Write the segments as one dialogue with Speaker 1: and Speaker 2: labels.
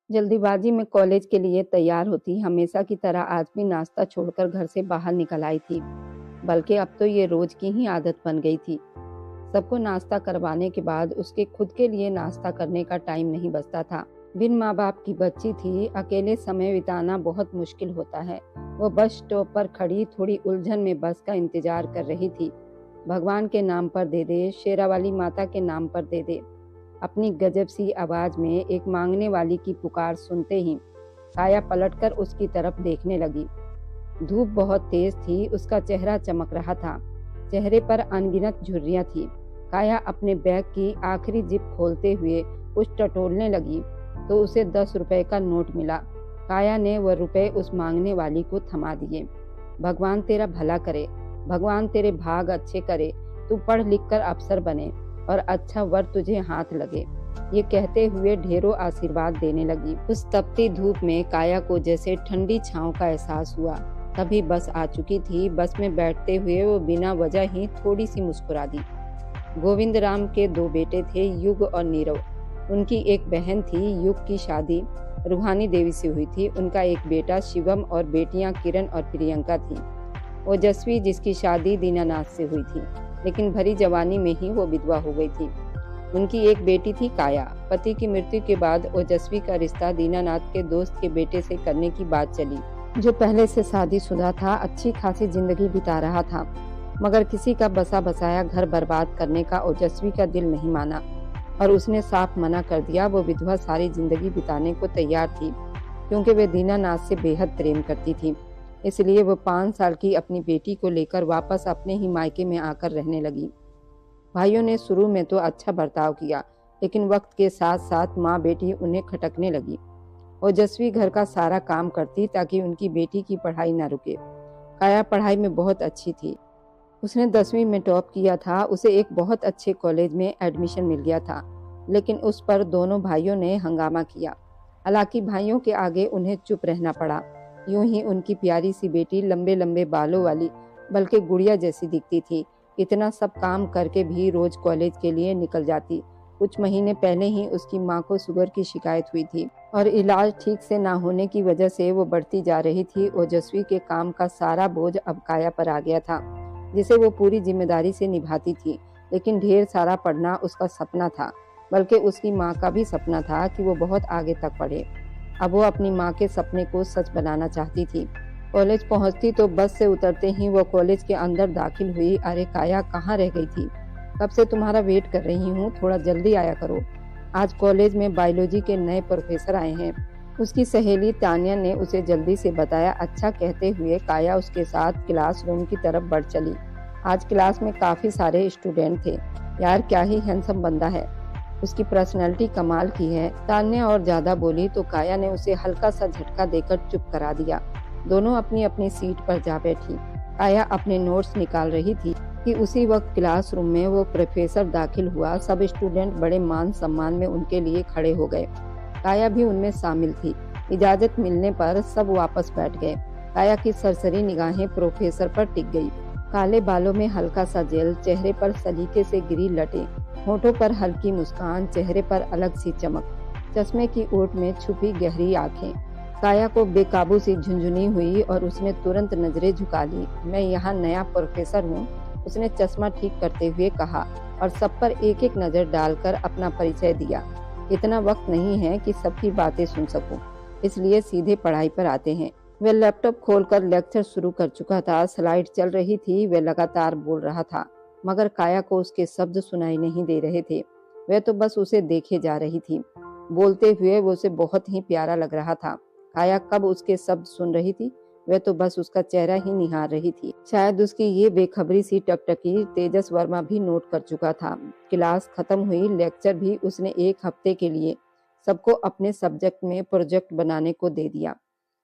Speaker 1: जल्दीबाजी में कॉलेज के लिए तैयार होती हमेशा की तरह आज भी नाश्ता छोड़कर घर से बाहर निकल आई थी। बल्कि अब तो ये रोज की ही आदत बन गई थी। सबको नाश्ता करवाने के बाद उसके खुद के लिए नाश्ता करने का टाइम नहीं बचता था। बिन माँ बाप की बच्ची थी, अकेले समय बिताना बहुत मुश्किल होता है। वो बस स्टॉप पर खड़ी थोड़ी उलझन में बस का इंतजार कर रही थी। भगवान के नाम पर दे दे, शेरावाली माता के नाम पर दे दे। अपनी गजब सी आवाज में एक मांगने वाली की पुकार सुनते ही काया पलटकर उसकी तरफ देखने लगी। धूप बहुत तेज थी, उसका चेहरा चमक रहा था। चेहरे पर अनगिनत झुर्रियां थी। काया अपने बैग की आखिरी जिप खोलते हुए कुछ टटोलने लगी तो उसे 10 रुपए का नोट मिला। काया ने वह रुपए उस मांगने वाली को थमा दिए। भगवान तेरा भला करे, भगवान तेरे भाग अच्छे करे, तू पढ़ लिख कर अफसर बने और अच्छा वर तुझे हाथ लगे। ये कहते हुए ढेरों आशीर्वाद देने लगी। उस तपती धूप में काया को जैसे ठंडी छांव का एहसास हुआ। तभी बस आ चुकी थी। बस में बैठते हुए वो बिना वजह ही थोड़ी सी मुस्कुरा दी। गोविंद राम के 2 बेटे थे, युग और नीरव। उनकी एक बहन थी। युग की शादी रूहानी देवी से हुई थी। उनका एक बेटा शिवम और बेटियां किरण और प्रियंका थी। ओजस्वी जिसकी शादी दीनानाथ से हुई थी, लेकिन भरी जवानी में ही वो विधवा हो गई थी। उनकी एक बेटी थी काया। पति की मृत्यु के बाद ओजस्वी का रिश्ता दीनानाथ के दोस्त के बेटे से करने की बात चली, जो पहले से शादीशुदा था, अच्छी खासी जिंदगी बिता रहा था। मगर किसी का बसा बसाया घर बर्बाद करने का ओजस्वी का दिल नहीं माना और उसने साफ मना कर दिया। वो विधवा सारी जिंदगी बिताने को तैयार थी, क्योंकि वे दीनानाथ से बेहद प्रेम करती थी। इसलिए वो 5 साल की अपनी बेटी को लेकर वापस अपने ही मायके में आकर रहने लगी। भाइयों ने शुरू में तो अच्छा बर्ताव किया, लेकिन वक्त के साथ साथ माँ बेटी उन्हें खटकने लगी। ओजस्वी घर का सारा काम करती ताकि उनकी बेटी की पढ़ाई न रुके। काया पढ़ाई में बहुत अच्छी थी। उसने 10वीं में टॉप किया था। उसे एक बहुत अच्छे कॉलेज में एडमिशन मिल गया था, लेकिन उस पर दोनों भाइयों ने हंगामा किया। हालांकि भाइयों के आगे उन्हें चुप रहना पड़ा। यूं ही उनकी प्यारी सी बेटी लंबे लंबे बालों वाली, बल्कि गुड़िया जैसी दिखती थी। इतना सब काम करके भी रोज कॉलेज के लिए निकल जाती। कुछ महीने पहले ही उसकी माँ को शुगर की शिकायत हुई थी और इलाज ठीक से ना होने की वजह से वो बढ़ती जा रही थी। ओजस्वी के काम का सारा बोझ अब काया पर आ गया था, जिसे वो पूरी जिम्मेदारी से निभाती थी। लेकिन ढेर सारा पढ़ना उसका सपना था, बल्कि उसकी माँ का भी सपना था कि वो बहुत आगे तक पढ़े। अब वो अपनी माँ के सपने को सच बनाना चाहती थी। कॉलेज पहुंचती तो बस से उतरते ही वो कॉलेज के अंदर दाखिल हुई। अरे काया, कहाँ रह गई थी? कब से तुम्हारा वेट कर रही हूँ, थोड़ा जल्दी आया करो। आज कॉलेज में बायोलॉजी के नए प्रोफेसर आए हैं। उसकी सहेली तान्या ने उसे जल्दी से बताया। अच्छा कहते हुए काया उसके साथ क्लासरूम की तरफ बढ़ चली। आज क्लास में काफी सारे स्टूडेंट थे। यार क्या ही हैंडसम बंदा है, उसकी पर्सनैलिटी कमाल की है। तान्या और ज्यादा बोली तो काया ने उसे हल्का सा झटका देकर चुप करा दिया। दोनों अपनी अपनी सीट पर जा बैठी। काया अपने नोट्स निकाल रही थी कि उसी वक्त क्लासरूम में वो प्रोफेसर दाखिल हुआ। सब स्टूडेंट बड़े मान सम्मान में उनके लिए खड़े हो गए। काया भी उनमें शामिल थी। इजाजत मिलने पर सब वापस बैठ गए। काया की सरसरी निगाहें प्रोफेसर पर टिक गई। काले बालों में हल्का सा जेल, चेहरे पर सलीके से गिरी लटें, होठों पर हल्की मुस्कान, चेहरे पर अलग सी चमक, चश्मे की ओट में छुपी गहरी आंखें। काया को बेकाबू सी झुंझुनी हुई और उसने तुरंत नजरें झुका ली। मैं यहाँ नया प्रोफेसर हूँ, उसने चश्मा ठीक करते हुए कहा और सब पर एक एक नजर डालकर अपना परिचय दिया। इतना वक्त नहीं है कि सबकी बातें सुन सकूं, इसलिए सीधे पढ़ाई पर आते हैं। वह लैपटॉप खोलकर लेक्चर शुरू कर चुका था। स्लाइड चल रही थी। वह लगातार बोल रहा था, मगर काया को उसके शब्द सुनाई नहीं दे रहे थे। वह तो बस उसे देखे जा रही थी। बोलते हुए वो उसे बहुत ही प्यारा लग रहा था। काया कब उसके शब्द सुन रही थी, वह तो बस उसका चेहरा ही निहार रही थी। शायद उसकी ये बेखबरी सी टकटकी तेजस वर्मा भी नोट कर चुका था। क्लास खत्म हुई। लेक्चर भी उसने 1 हफ्ते के लिए सबको अपने सब्जेक्ट में प्रोजेक्ट बनाने को दे दिया।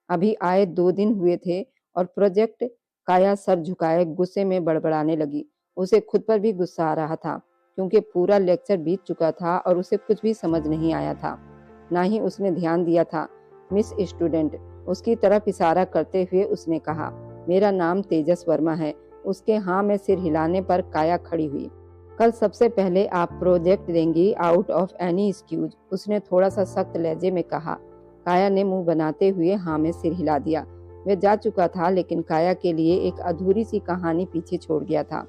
Speaker 1: अभी आए 2 दिन हुए थे और प्रोजेक्ट। काया सर झुकाए गुस्से में बड़बड़ाने लगी। उसे खुद पर भी गुस्सा आ रहा था, क्योंकि पूरा लेक्चर बीत चुका था और उसे कुछ भी समझ नहीं आया था, ना ही उसने ध्यान दिया था। मिस स्टूडेंट, उसकी तरफ इशारा करते हुए उसने कहा, मेरा नाम तेजस वर्मा है। उसके हाँ में सिर हिलाने पर काया खड़ी हुई। कल सबसे पहले आप प्रोजेक्ट देंगी, आउट ऑफ एनी एक्सक्यूज, उसने थोड़ा सा सख्त लहजे में कहा। काया ने मुंह बनाते हुए हाँ में सिर हिला दिया। वह जा चुका था, लेकिन काया के लिए एक अधूरी सी कहानी पीछे छोड़ गया था।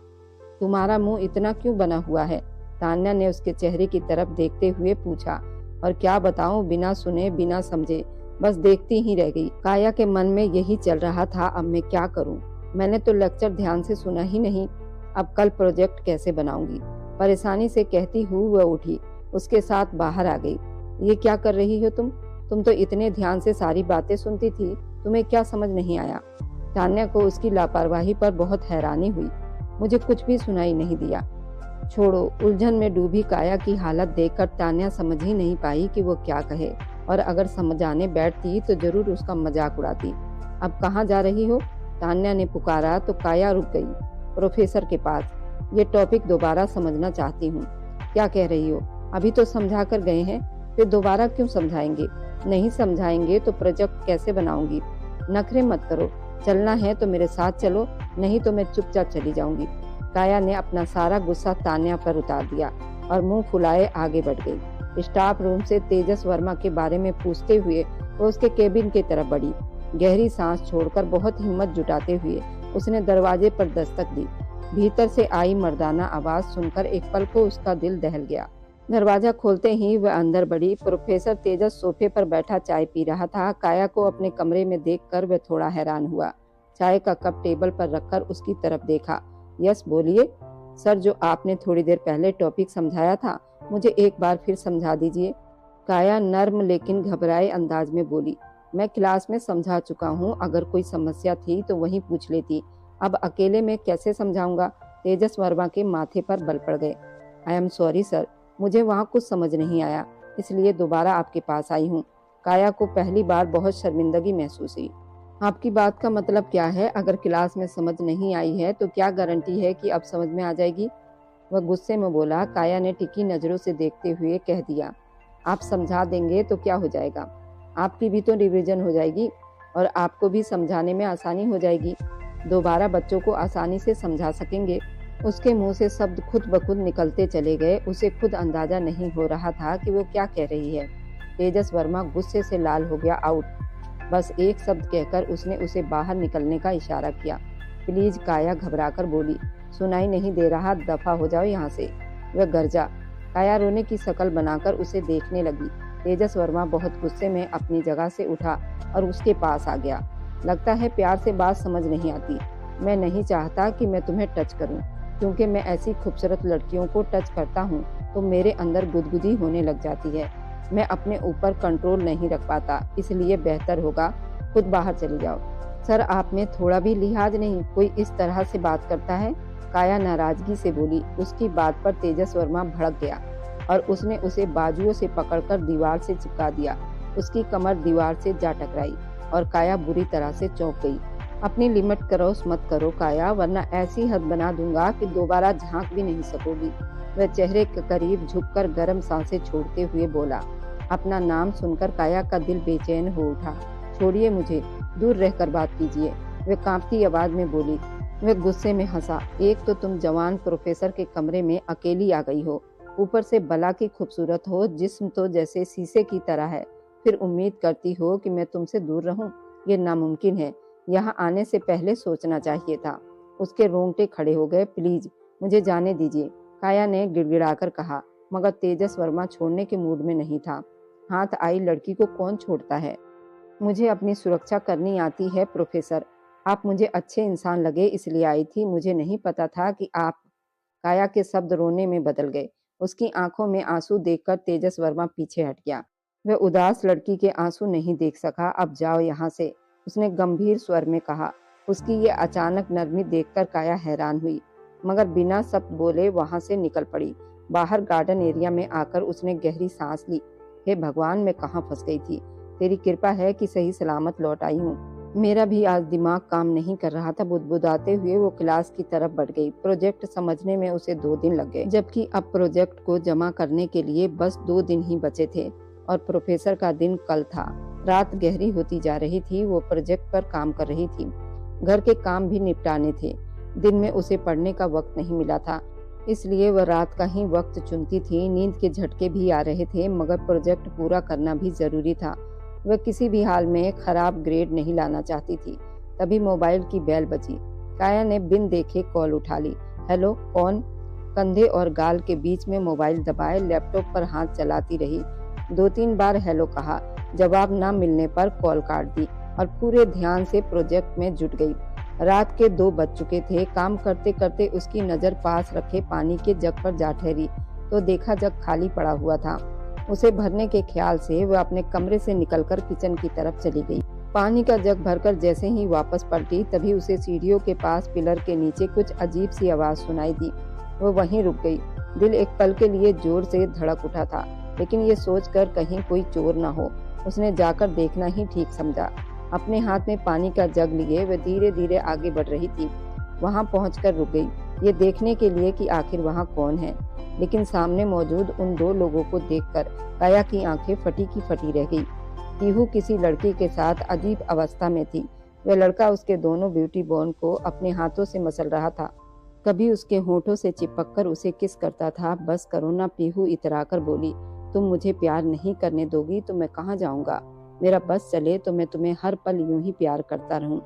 Speaker 1: तुम्हारा मुंह इतना क्यों बना हुआ है? तान्या ने उसके चेहरे की तरफ देखते हुए पूछा। और क्या बताऊं, बिना सुने बिना समझे बस देखती ही रह गई। काया के मन में यही चल रहा था, अब मैं क्या करूं? मैंने तो लेक्चर ध्यान से सुना ही नहीं, अब कल प्रोजेक्ट कैसे बनाऊंगी? परेशानी से कहती हुई वह उठी, उसके साथ बाहर आ गई। ये क्या कर रही हो तुम तो इतने ध्यान से सारी बातें सुनती थी, तुम्हें क्या समझ नहीं आया? तान्या को उसकी लापरवाही पर बहुत हैरानी हुई। मुझे कुछ भी सुनाई नहीं दिया। छोड़ो। उलझन में डूबी काया की हालत देखकर तान्या समझ ही नहीं पाई कि वो क्या कहे, और अगर समझाने बैठती तो जरूर उसका मजाक उड़ाती। अब कहाँ जा रही हो? तान्या ने पुकारा तो काया रुक गई। प्रोफेसर के पास। ये टॉपिक दोबारा समझना चाहती हूँ। क्या कह रही हो? अभी तो समझा कर गए हैं, फिर दोबारा क्यों समझाएंगे? नहीं समझाएंगे तो प्रोजेक्ट कैसे बनाऊंगी? नखरे मत करो, चलना है तो मेरे साथ चलो, नहीं तो मैं चुपचाप चली जाऊंगी। काया ने अपना सारा गुस्सा तान्या पर उतार दिया और मुंह फुलाए आगे बढ़ गई। स्टाफ रूम से तेजस वर्मा के बारे में पूछते हुए वो उसके केबिन की तरफ बढ़ी। गहरी सांस छोड़कर बहुत हिम्मत जुटाते हुए उसने दरवाजे पर दस्तक दी। भीतर से आई मर्दाना आवाज सुनकर एक पल को उसका दिल दहल गया। दरवाजा खोलते ही वह अंदर बढ़ी। प्रोफेसर तेजस सोफे पर बैठा चाय पी रहा था। काया को अपने कमरे में देखकर वह थोड़ा हैरान हुआ। चाय का कप टेबल पर रखकर उसकी तरफ देखा। यस, बोलिए। सर, जो आपने थोड़ी देर पहले टॉपिक समझाया था, मुझे एक बार फिर समझा दीजिए। काया नर्म लेकिन घबराए अंदाज में बोली। मैं क्लास में समझा चुका हूँ, अगर कोई समस्या थी तो वहीं पूछ लेती, अब अकेले में कैसे समझाऊंगा? तेजस वर्मा के माथे पर बल पड़ गए। आई एम सॉरी सर, मुझे वहाँ कुछ समझ नहीं आया, इसलिए दोबारा आपके पास आई हूँ। काया को पहली बार बहुत शर्मिंदगी महसूस हुई। आपकी बात का मतलब क्या है? अगर क्लास में समझ नहीं आई है तो क्या गारंटी है कि अब समझ में आ जाएगी? वह गुस्से में बोला। काया ने टिकी नजरों से देखते हुए कह दिया, आप समझा देंगे तो क्या हो जाएगा? आपकी भी तो रिवीजन हो जाएगी और आपको भी समझाने में आसानी हो जाएगी। दोबारा बच्चों को आसानी से समझा सकेंगे। उसके मुंह से शब्द खुद ब खुद निकलते चले गए। उसे खुद अंदाजा नहीं हो रहा था कि वो क्या कह रही है। तेजस वर्मा गुस्से से लाल हो गया। आउट। बस एक शब्द कहकर उसने उसे बाहर निकलने का इशारा किया। प्लीज, काया घबराकर बोली। सुनाई नहीं दे रहा, दफा हो जाओ यहाँ से। वह गरजा। काया रोने की शक्ल बनाकर उसे देखने लगी। तेजस वर्मा बहुत गुस्से में अपनी जगह से उठा और उसके पास आ गया। लगता है प्यार से बात समझ नहीं आती। मैं नहीं चाहता कि मैं तुम्हें टच करूं, क्योंकि मैं ऐसी खूबसूरत लड़कियों को टच करता हूं तो मेरे अंदर गुदगुदी होने लग जाती है। मैं अपने ऊपर कंट्रोल नहीं रख पाता, इसलिए बेहतर होगा खुद बाहर चली जाओ। सर, आप में थोड़ा भी लिहाज नहीं, कोई इस तरह से बात करता है? काया नाराजगी से बोली। उसकी बात पर तेजस वर्मा भड़क गया और उसने उसे बाजुओं से पकड़कर दीवार से चिपका दिया। उसकी कमर दीवार से जा टकराई और काया बुरी तरह से चौंक गई। अपनी लिमिट क्रॉस मत करो काया, वरना ऐसी हद बना दूंगा कि दोबारा झांक भी नहीं सकोगी। वह चेहरे के करीब झुककर गर्म सांसें छोड़ते हुए बोला। अपना नाम सुनकर काया का दिल बेचैन हो उठा। छोड़िए मुझे, दूर रहकर बात कीजिए, वह कांपती आवाज में बोली। वह गुस्से में हंसा। एक तो तुम जवान प्रोफेसर के कमरे में अकेली आ गई हो, ऊपर से भला की खूबसूरत हो, जिस्म तो जैसे शीशे की तरह है, फिर उम्मीद करती हो कि मैं तुमसे दूर रहूं? ये नामुमकिन है। यहाँ आने से पहले सोचना चाहिए था। उसके रोंगटे खड़े हो गए। प्लीज मुझे जाने दीजिए, काया ने गिड़गिड़ाकर कहा, मगर तेजस वर्मा छोड़ने के मूड में नहीं था। हाथ आई लड़की को कौन छोड़ता है? मुझे अपनी सुरक्षा करनी आती है प्रोफेसर। आप मुझे अच्छे इंसान लगे इसलिए आई थी, मुझे नहीं पता था कि आप। काया के शब्द रोने में बदल गए। उसकी आंखों में आंसू देखकर तेजस वर्मा पीछे हट गया। वह उदास लड़की के आंसू नहीं देख सका। अब जाओ यहाँ से, उसने गंभीर स्वर में कहा। उसकी ये अचानक नरमी देखकर काया हैरान हुई, मगर बिना शब्द बोले वहां से निकल पड़ी। बाहर गार्डन एरिया में आकर उसने गहरी सांस ली। हे भगवान, मैं कहाँ फंस गई थी? तेरी कृपा है कि सही सलामत लौट आई हूँ। मेरा भी आज दिमाग काम नहीं कर रहा था। बुदबुदाते हुए वो क्लास की तरफ बढ़ गई। प्रोजेक्ट समझने में उसे 2 दिन लग गए, जबकि अब प्रोजेक्ट को जमा करने के लिए बस 2 दिन ही बचे थे और प्रोफेसर का दिन कल था। रात गहरी होती जा रही थी। वो प्रोजेक्ट पर काम कर रही थी। घर के काम भी निपटाने थे। दिन में उसे पढ़ने का वक्त नहीं मिला था, इसलिए वह रात का ही वक्त चुनती थी। नींद के झटके भी आ रहे थे, मगर प्रोजेक्ट पूरा करना भी जरूरी था। वह किसी भी हाल में खराब ग्रेड नहीं लाना चाहती थी। तभी मोबाइल की बेल बजी। काया ने बिन देखे कॉल उठा ली। हेलो, कौन? कंधे और गाल के बीच में मोबाइल दबाए लैपटॉप पर हाथ चलाती रही। 2-3 बार हेलो कहा। जवाब न मिलने पर कॉल काट दी और पूरे ध्यान से प्रोजेक्ट में जुट गई। रात के 2 बज चुके थे। काम करते करते उसकी नजर पास रखे पानी के जग पर जा ठहरी तो देखा जग खाली पड़ा हुआ था। उसे भरने के ख्याल से वह अपने कमरे से निकलकर किचन की तरफ चली गई। पानी का जग भरकर जैसे ही वापस पलटी तभी उसे सीढ़ियों के पास पिलर के नीचे कुछ अजीब सी आवाज सुनाई दी। वो वहीं रुक गई। दिल एक पल के लिए जोर से धड़क उठा था, लेकिन ये सोचकर कहीं कोई चोर न हो, उसने जाकर देखना ही ठीक समझा। अपने हाथ में पानी का जग लिए वह धीरे धीरे आगे बढ़ रही थी। वहां पहुंचकर रुक गई, ये देखने के लिए कि आखिर वहां कौन है। लेकिन सामने मौजूद उन 2 लोगों को देखकर काया की आंखें फटी की फटी रह गई। पीहू किसी लड़की के साथ अजीब अवस्था में थी। वह लड़का उसके दोनों ब्यूटी बॉर्न को अपने हाथों से मसल रहा था। कभी उसके होठों से चिपककर उसे किस करता था। बस करो ना, पीहू इतराकर बोली। तुम मुझे प्यार नहीं करने दोगी तो मैं कहाँ जाऊंगा? मेरा बस चले तो मैं तुम्हें हर पल यूं ही प्यार करता रहूं।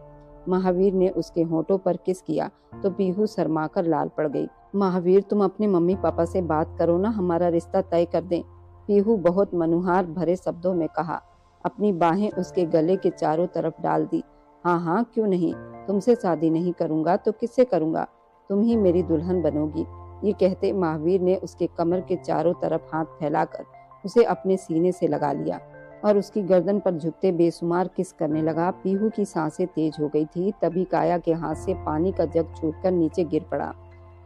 Speaker 1: महावीर ने उसके होठों पर किस किया तो पीहू शर्माकर लाल पड़ गई। महावीर, तुम अपने मम्मी पापा से बात करो ना, हमारा रिश्ता तय कर दें। पीहू बहुत मनुहार भरे शब्दों में कहा। अपनी बाहें उसके गले के चारों तरफ डाल दी। हाँ हाँ, क्यों नहीं, तुमसे शादी नहीं करूंगा तो किससे करूंगा? तुम ही मेरी दुल्हन बनोगी। ये कहते महावीर ने उसके कमर के चारों तरफ हाथ फैलाकर उसे अपने सीने से लगा लिया और उसकी गर्दन पर झुकते बेसुमार किस करने लगा। पीहू की सांसें तेज हो गई थी। तभी काया के हाथ से पानी का जग छूटकर नीचे गिर पड़ा।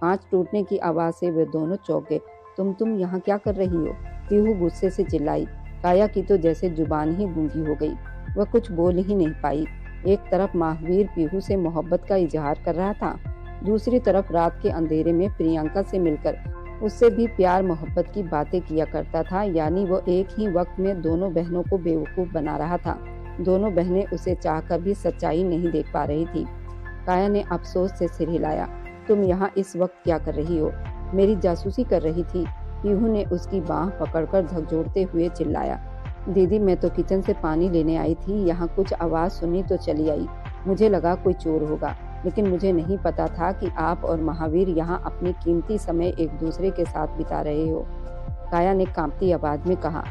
Speaker 1: कांच टूटने की आवाज से वे दोनों चौंक गए। तुम यहाँ क्या कर रही हो? पीहू गुस्से से चिल्लाई। काया की तो जैसे जुबान ही गूंगी हो गई, वह कुछ बोल ही नहीं पाई। एक तरफ महावीर पीहू से मोहब्बत का इजहार कर रहा था, दूसरी तरफ रात के अंधेरे में प्रियंका से मिलकर उससे भी प्यार मोहब्बत की बातें किया करता था। यानी वो एक ही वक्त में दोनों बहनों को बेवकूफ बना रहा था। दोनों बहनें उसे चाहकर भी सच्चाई नहीं देख पा रही थी। काया ने अफसोस से सिर हिलाया। तुम यहाँ इस वक्त क्या कर रही हो? मेरी जासूसी कर रही थी। पीहू ने उसकी बाह पकड़कर झकझोरते हुए चिल्लाया। दीदी, मैं तो किचन से पानी लेने आई थी, यहाँ कुछ आवाज सुनी तो चली आई। मुझे लगा कोई चोर होगा, लेकिन मुझे नहीं पता था कि आप और महावीर यहाँ अपनी कीमती समय एक दूसरे के साथ बिता रहे हो। काया ने कांपती आवाज में कहा।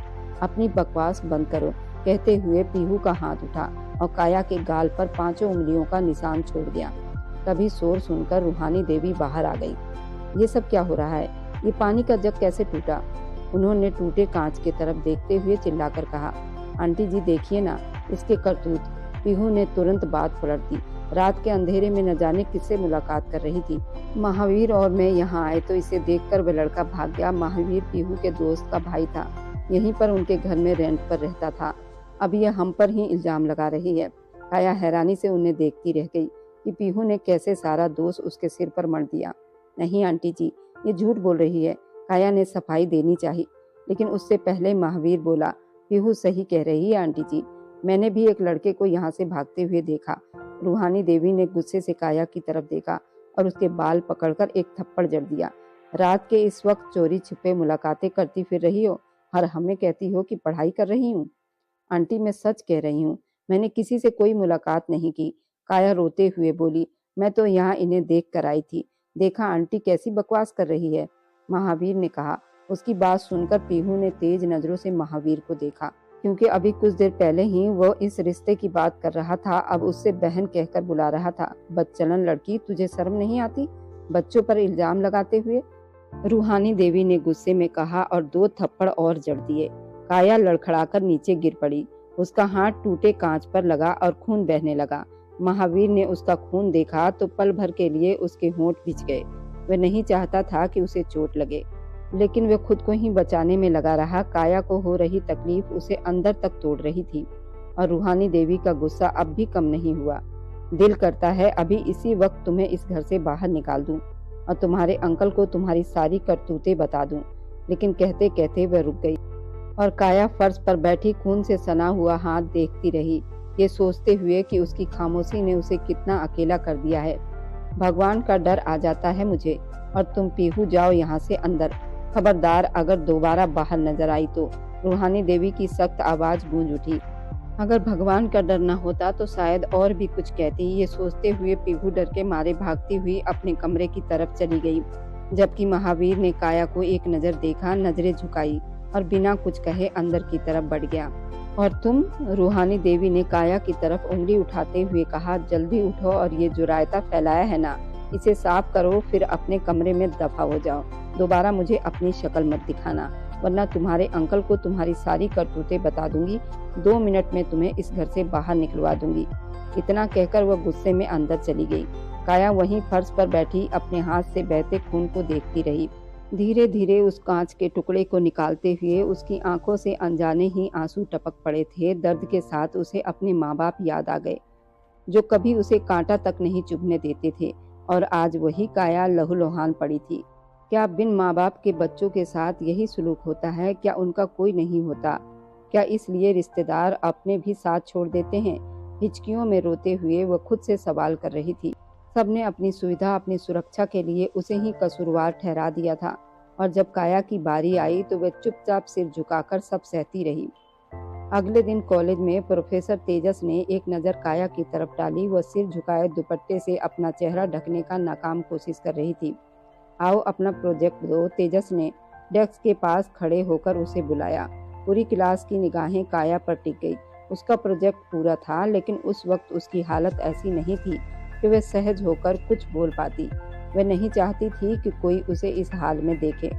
Speaker 1: अपनी बकवास बंद करो, कहते हुए पीहू का हाथ उठा और काया के गाल पर 5 उंगलियों का निशान छोड़ दिया। तभी शोर सुनकर रूहानी देवी बाहर आ गई। ये सब क्या हो रहा है? ये पानी का जग कैसे टूटा? उन्होंने टूटे कांच की तरफ देखते हुए चिल्लाकर कहा। आंटी जी देखिए ना इसके करतूत। पीहू ने तुरंत बात पलट दी। रात के अंधेरे में न जाने किससे मुलाकात कर रही थी। महावीर और मैं यहाँ आए तो इसे देखकर वह लड़का भाग गया। महावीर पीहू के दोस्त का भाई था, यहीं पर उनके घर में रेंट पर रहता था। अब यह हम पर ही इल्जाम लगा रही है। काया हैरानी से उन्हें देखती रह गई कि पीहू ने कैसे सारा दोष उसके सिर पर मढ़ दिया। नहीं आंटी जी, ये झूठ बोल रही है। काया ने सफाई देनी चाहिए, लेकिन उससे पहले महावीर बोला। पीहू सही कह रही है आंटी जी, मैंने भी एक लड़के को यहाँ से भागते हुए देखा। रूहानी देवी ने गुस्से से काया की तरफ देखा और उसके बाल पकड़कर एक थप्पड़ जड़ दिया। रात के इस वक्त चोरी छिपे मुलाकातें करती फिर रही हो और हमें कहती हो कि पढ़ाई कर रही हूँ। आंटी, मैं सच कह रही हूँ, मैंने किसी से कोई मुलाकात नहीं की। काया रोते हुए बोली। मैं तो यहाँ इन्हें देख कर आई थी। देखा आंटी कैसी बकवास कर रही है, महावीर ने कहा। उसकी बात सुनकर पीहू ने तेज नजरों से महावीर को देखा, क्योंकि अभी कुछ देर पहले ही वो इस रिश्ते की बात कर रहा था। अब उससे बहन कहकर बुला रहा था। बदचलन लड़की, तुझे शर्म नहीं आती बच्चों पर इल्जाम लगाते हुए? रूहानी देवी ने गुस्से में कहा और 2 थप्पड़ और जड़ दिए। काया लड़खड़ाकर नीचे गिर पड़ी। उसका हाथ टूटे कांच पर लगा और खून बहने लगा। महावीर ने उसका खून देखा तो पल भर के लिए उसके होंठ भिज गए। वह नहीं चाहता था कि उसे चोट लगे, लेकिन वह खुद को ही बचाने में लगा रहा। काया को हो रही तकलीफ उसे अंदर तक तोड़ रही थी और रूहानी देवी का गुस्सा अब भी कम नहीं हुआ। दिल करता है अभी इसी वक्त तुम्हें इस घर से बाहर निकाल दूं और तुम्हारे अंकल को तुम्हारी सारी करतूतें बता दूं। लेकिन कहते कहते वह रुक गई और काया फर्श पर बैठी खून से सना हुआ हाथ देखती रही, ये सोचते हुए कि उसकी खामोशी ने उसे कितना अकेला कर दिया है। भगवान का डर आ जाता है मुझे। और तुम पीहू जाओ यहाँ से अंदर, खबरदार अगर दोबारा बाहर नजर आई तो। रूहानी देवी की सख्त आवाज गूंज उठी। अगर भगवान का डर न होता तो शायद और भी कुछ कहती। ये सोचते हुए पीहू डर के मारे भागती हुई अपने कमरे की तरफ चली गई, जबकि महावीर ने काया को एक नजर देखा, नजरें झुकाई और बिना कुछ कहे अंदर की तरफ बढ़ गया। और तुम? रूहानी देवी ने काया की तरफ उंगली उठाते हुए कहा, जल्दी उठो और ये जो रायता फैलाया है ना, इसे साफ करो, फिर अपने कमरे में दफा हो जाओ। दोबारा मुझे अपनी शक्ल मत दिखाना, वरना तुम्हारे अंकल को तुम्हारी सारी करतूतें बता दूंगी। 2 मिनट में तुम्हें इस घर से बाहर निकलवा दूंगी। इतना कहकर वह गुस्से में अंदर चली गई। काया वहीं फर्श पर बैठी अपने हाथ से बहते खून को देखती रही। धीरे धीरे उस कांच के टुकड़े को निकालते हुए उसकी आंखों से अनजाने ही आंसू टपक पड़े थे। दर्द के साथ उसे अपने माँ बाप याद आ गए, जो कभी उसे कांटा तक नहीं चुभने देते थे, और आज वही काया लहूलुहान पड़ी थी। क्या बिन माँ बाप के बच्चों के साथ यही सलूक होता है? क्या उनका कोई नहीं होता? क्या इसलिए रिश्तेदार अपने भी साथ छोड़ देते हैं? हिचकियों में रोते हुए वह खुद से सवाल कर रही थी। सबने अपनी सुविधा, अपनी सुरक्षा के लिए उसे ही कसूरवार ठहरा दिया था, और जब काया की बारी आई तो वह चुपचाप सिर झुकाकर सब सहती रही। अगले दिन कॉलेज में प्रोफेसर तेजस ने एक नज़र काया की तरफ डाली। वह सिर झुकाए दुपट्टे से अपना चेहरा ढकने का नाकाम कोशिश कर रही थी। आओ अपना प्रोजेक्ट दो, तेजस ने डेस्क के पास खड़े होकर उसे बुलाया। पूरी क्लास की निगाहें काया पर टिक गई। उसका प्रोजेक्ट पूरा था, लेकिन उस वक्त उसकी हालत ऐसी नहीं थी कि वह सहज होकर कुछ बोल पाती। वह नहीं चाहती थी कि कोई उसे इस हाल में देखे।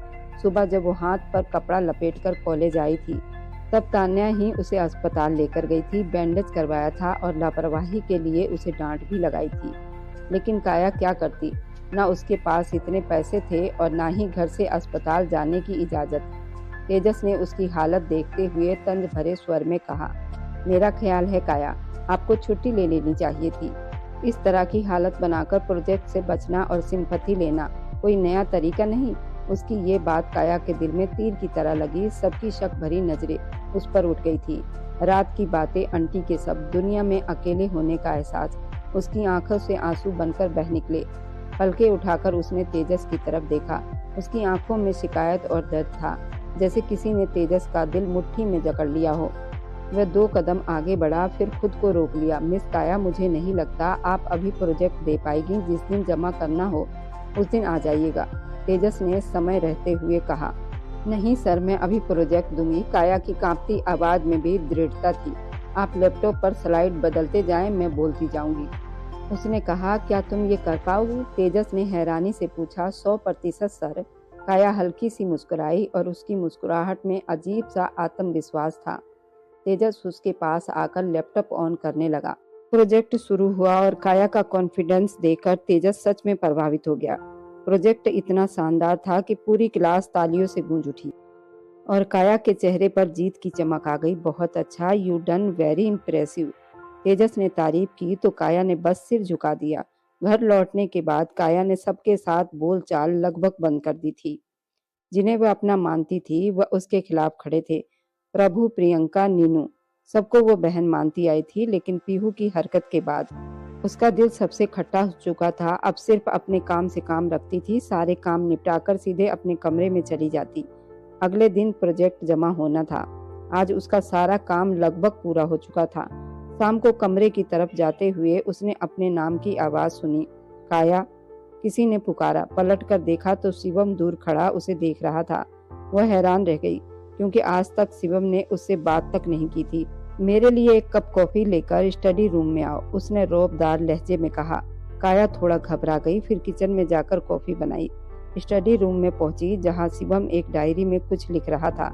Speaker 1: सुबह जब वो हाथ पर कपड़ा लपेटकर कॉलेज आई थी, तब तान्या ही उसे अस्पताल लेकर गई थी, बैंडेज करवाया था और लापरवाही के लिए उसे डांट भी लगाई थी। लेकिन काया क्या करती? ना उसके पास इतने पैसे थे और ना ही घर से अस्पताल जाने की इजाजत। तेजस ने उसकी हालत देखते हुए तंज भरे स्वर में कहा, मेरा ख्याल है काया, आपको छुट्टी ले लेनी चाहिए थी। इस तरह की हालत बनाकर प्रोजेक्ट से बचना और सिंपैथी लेना कोई नया तरीका नहीं। उसकी ये बात काया के दिल में तीर की तरह लगी। सबकी शक भरी नजरें उस पर उठ गई थी। रात की बातें, आंटी के सब, दुनिया में अकेले होने का एहसास। उसकी आंखों से आंसू बनकर बह निकले। पलके उठाकर उसने तेजस की तरफ देखा। उसकी आंखों में शिकायत और दर्द था, जैसे किसी ने तेजस का दिल मुट्ठी में जकड़ लिया हो। वह 2 कदम आगे बढ़ा, फिर खुद को रोक लिया। मिस काया, मुझे नहीं लगता आप अभी प्रोजेक्ट दे पाएगी। जिस दिन जमा करना हो उस दिन आ जाइएगा, तेजस ने समय रहते हुए कहा। नहीं सर, मैं अभी प्रोजेक्ट दूंगी। काया की कांपती आवाज में भी दृढ़ता थी। आप लैपटॉप पर स्लाइड बदलते जाएं, मैं बोलती जाऊंगी। उसने कहा, क्या तुम ये कर पाओगी? तेजस ने हैरानी से पूछा। 100% सर। काया हल्की सी मुस्कुराई और उसकी मुस्कुराहट में अजीब सा आत्मविश्वास था। तेजस उसके पास आकर लैपटॉप ऑन करने लगा। प्रोजेक्ट शुरू हुआ और काया का कॉन्फिडेंस देखकर तेजस सच में प्रभावित हो गया। प्रोजेक्ट इतना शानदार था कि पूरी क्लास तालियों से गूंज उठी और काया के चेहरे पर जीत की चमक आ गई। बहुत अच्छा, यू डन वेरी इम्प्रेसिव। तेजस ने तारीफ की तो काया ने बस सिर झुका दिया। घर लौटने के बाद काया ने सबके साथ बोलचाल लगभग बंद कर दी थी। जिन्हें वह अपना मानती थी, वह उसके खिलाफ खड़े थे। प्रभु, प्रियंका, नीनू, सबको वो बहन मानती आई थी, लेकिन पीहू की हरकत के बाद उसका दिल सबसे खट्टा हो चुका था। अब सिर्फ अपने काम से काम रखती थी। सारे काम निपटाकर सीधे अपने कमरे में चली जाती। अगले दिन प्रोजेक्ट जमा होना था। आज उसका सारा काम लगभग पूरा हो चुका था। शाम को कमरे की तरफ जाते हुए उसने अपने नाम की आवाज सुनी। काया, किसी ने पुकारा। पलट कर देखा तो शिवम दूर खड़ा उसे देख रहा था। वह हैरान रह गई, क्योंकि आज तक शिवम ने उससे बात तक नहीं की थी। मेरे लिए एक कप कॉफी लेकर स्टडी रूम में आओ, उसने रौबदार लहजे में कहा। काया थोड़ा घबरा गई, फिर किचन में जाकर कॉफी बनाई। स्टडी रूम में पहुंची, जहां शिवम एक डायरी में कुछ लिख रहा था।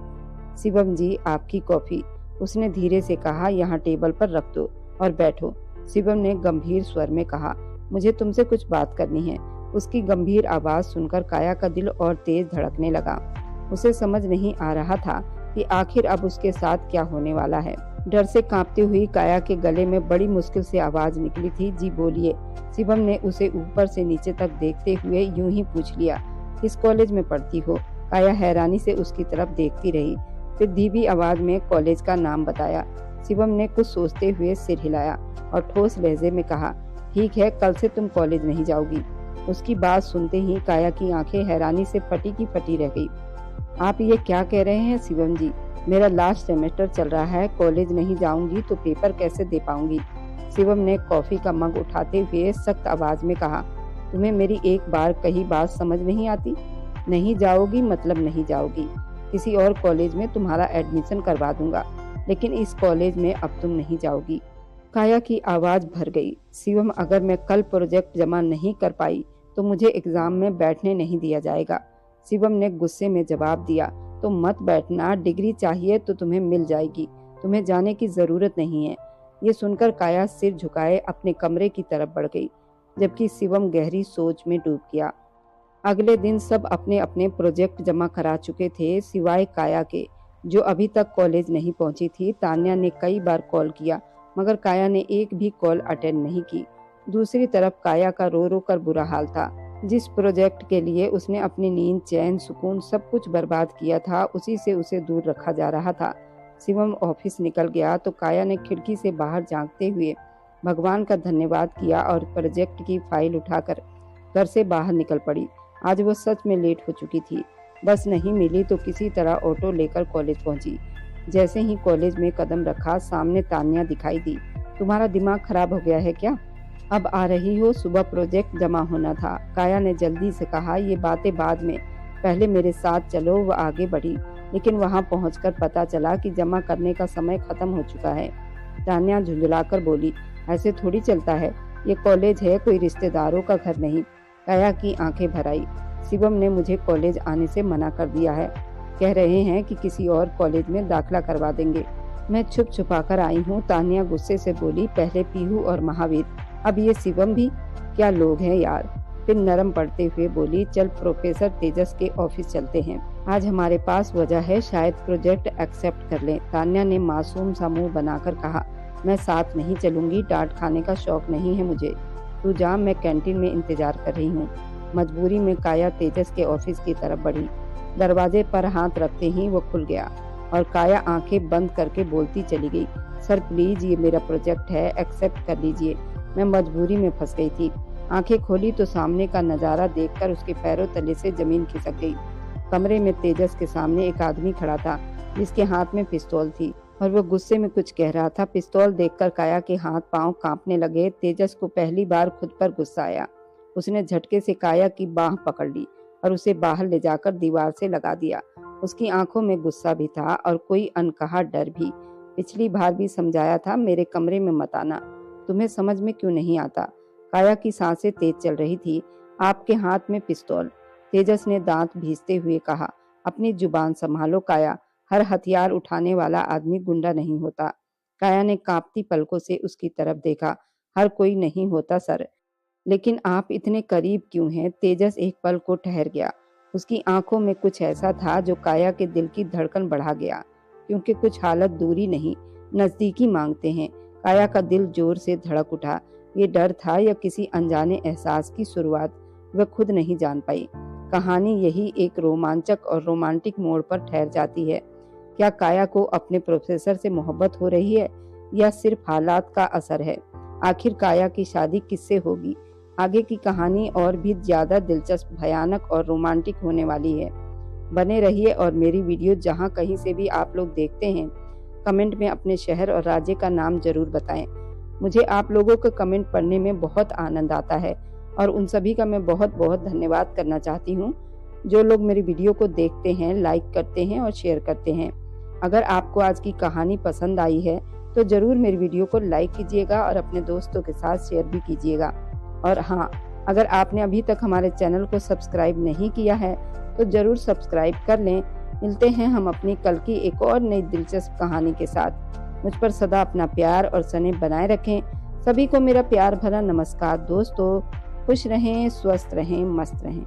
Speaker 1: शिवम जी, आपकी कॉफी, उसने धीरे से कहा। यहाँ टेबल पर रख दो और बैठो, शिवम ने गंभीर स्वर में कहा। मुझे तुमसे कुछ बात करनी है। उसकी गंभीर आवाज सुनकर काया का दिल और तेज धड़कने लगा। उसे समझ नहीं आ रहा था कि आखिर अब उसके साथ क्या होने वाला है। डर से कांपती हुई काया के गले में बड़ी मुश्किल से आवाज निकली थी। जी बोलिए। शिवम ने उसे ऊपर से नीचे तक देखते हुए यूं ही पूछ लिया, किस कॉलेज में पढ़ती हो? काया हैरानी से उसकी तरफ देखती रही, फिर धीमी आवाज में कॉलेज का नाम बताया। शिवम ने कुछ सोचते हुए सिर हिलाया और ठोस लहजे में कहा, ठीक है, कल से तुम कॉलेज नहीं जाओगी। उसकी बात सुनते ही काया की आंखें हैरानी से फटी की फटी रह गई। आप ये क्या कह रहे हैं शिवम जी? मेरा लास्ट सेमेस्टर चल रहा है, कॉलेज नहीं जाऊंगी तो पेपर कैसे दे पाऊंगी। शिवम ने कॉफी का मग उठाते हुए सख्त आवाज में कहा, तुम्हें मेरी एक बार कही बात समझ नहीं आती? नहीं जाओगी मतलब नहीं जाओगी। किसी और कॉलेज में तुम्हारा एडमिशन करवा दूंगा, लेकिन इस कॉलेज में अब तुम नहीं जाओगी। काया की आवाज भर गई। शिवम, अगर मैं कल प्रोजेक्ट जमा नहीं कर पाई तो मुझे एग्जाम में बैठने नहीं दिया जाएगा। शिवम ने गुस्से में जवाब दिया, तो मत बैठना, डिग्री चाहिए तो तुम्हें मिल जाएगी, तुम्हें जाने की जरूरत नहीं है। ये सुनकर काया सिर झुकाए अपने कमरे की तरफ बढ़ गई, जबकि शिवम गहरी सोच में डूब गया। अगले दिन सब अपने अपने प्रोजेक्ट जमा करा चुके थे, सिवाय काया के, जो अभी तक कॉलेज नहीं पहुंची थी। तान्या ने कई बार कॉल किया, मगर काया ने एक भी कॉल अटेंड नहीं की। दूसरी तरफ काया का रो रो कर बुरा हाल था। जिस प्रोजेक्ट के लिए उसने अपनी नींद, चैन, सुकून सब कुछ बर्बाद किया था, उसी से उसे दूर रखा जा रहा था। शिवम ऑफिस निकल गया तो काया ने खिड़की से बाहर झांकते हुए भगवान का धन्यवाद किया और प्रोजेक्ट की फाइल उठाकर घर से बाहर निकल पड़ी। आज वो सच में लेट हो चुकी थी। बस नहीं मिली तो किसी तरह ऑटो लेकर कॉलेज पहुंची। जैसे ही कॉलेज में कदम रखा, सामने तान्या दिखाई दी। तुम्हारा दिमाग खराब हो गया है क्या? अब आ रही हो? सुबह प्रोजेक्ट जमा होना था। काया ने जल्दी से कहा, ये बातें बाद में, पहले मेरे साथ चलो। वो आगे बढ़ी, लेकिन वहां पहुंचकर पता चला कि जमा करने का समय खत्म हो चुका है। तान्या झुंझुलाकर बोली, ऐसे थोड़ी चलता है, ये कॉलेज है, कोई रिश्तेदारों का घर नहीं। काया की आंखें भर आई। शिवम ने मुझे कॉलेज आने से मना कर दिया है, कह रहे हैं कि किसी और कॉलेज में दाखिला करवा देंगे। मैं छुप छुपा कर आई हूँ। तान्या गुस्से से बोली, पहले पीहू और महावीर, अब ये शिवम भी, क्या लोग हैं यार। फिर नरम पड़ते हुए बोली, चल प्रोफेसर तेजस के ऑफिस चलते हैं, आज हमारे पास वजह है, शायद प्रोजेक्ट एक्सेप्ट कर लें। तान्या ने मासूम सा मुंह बनाकर कहा, मैं साथ नहीं चलूंगी, डांट खाने का शौक नहीं है मुझे, तू जा, मैं कैंटीन में इंतजार कर रही हूँ। मजबूरी में काया तेजस के ऑफिस की तरफ बढ़ी। दरवाजे पर हाथ रखते ही वो खुल गया और काया आंखें बंद करके बोलती चली गई, सर प्लीज, ये मेरा प्रोजेक्ट है, एक्सेप्ट कर लीजिए, मैं मजबूरी में फंस गई थी। आंखें खोली तो सामने का नजारा देखकर उसके पैरों तले से जमीन खिसक गई। कमरे में तेजस के सामने एक आदमी खड़ा था, जिसके हाथ में पिस्तौल थी और वो गुस्से में कुछ कह रहा था। पिस्तौल देखकर काया के हाथ पांव कांपने लगे। तेजस को पहली बार खुद पर गुस्सा आया। उसने झटके से काया की बाह पकड़ ली और उसे बाहर ले जाकर दीवार से लगा दिया। उसकी आंखों में गुस्सा भी था और कोई अनकहा डर भी। पिछली बार भी समझाया था, मेरे कमरे में मत आना, तुम्हें समझ में क्यों नहीं आता? काया की सांसें तेज चल रही थी। आपके हाथ में पिस्तौल, तेजस ने दांत भींचते हुए कहा, अपनी जुबान संभालो काया, हर हथियार उठाने वाला आदमी गुंडा नहीं होता। काया ने कांपती पलकों से उसकी तरफ देखा, हर कोई नहीं होता सर, लेकिन आप इतने करीब क्यों हैं? तेजस एक पल को ठहर गया। उसकी आंखों में कुछ ऐसा था जो काया के दिल की धड़कन बढ़ा गया, क्योंकि कुछ हालत दूरी नहीं, नजदीकी मांगते हैं। काया का दिल जोर से धड़क उठा। ये डर था या किसी अनजाने एहसास की शुरुआत, वह खुद नहीं जान पाई। कहानी यही एक रोमांचक और रोमांटिक मोड़ पर ठहर जाती है। क्या काया को अपने प्रोफेसर से मोहब्बत हो रही है या सिर्फ हालात का असर है? आखिर काया की शादी किससे होगी? आगे की कहानी और भी ज्यादा दिलचस्प, भयानक और रोमांटिक होने वाली है। बने रहिए और मेरी वीडियो जहां कहीं से भी आप लोग देखते हैं, कमेंट में अपने शहर और राज्य का नाम जरूर बताएं। मुझे आप लोगों का कमेंट पढ़ने में बहुत आनंद आता है और उन सभी का मैं बहुत बहुत धन्यवाद करना चाहती हूँ, जो लोग मेरी वीडियो को देखते हैं, लाइक करते हैं और शेयर करते हैं। अगर आपको आज की कहानी पसंद आई है तो जरूर मेरी वीडियो को लाइक कीजिएगा और अपने दोस्तों के साथ शेयर भी कीजिएगा। और हाँ, अगर आपने अभी तक हमारे चैनल को सब्सक्राइब नहीं किया है तो जरूर सब्सक्राइब कर लें। मिलते हैं हम अपनी कल की एक और नई दिलचस्प कहानी के साथ। मुझ पर सदा अपना प्यार और स्नेह बनाए रखें। सभी को मेरा प्यार भरा नमस्कार दोस्तों। खुश रहें, स्वस्थ रहें, मस्त रहें।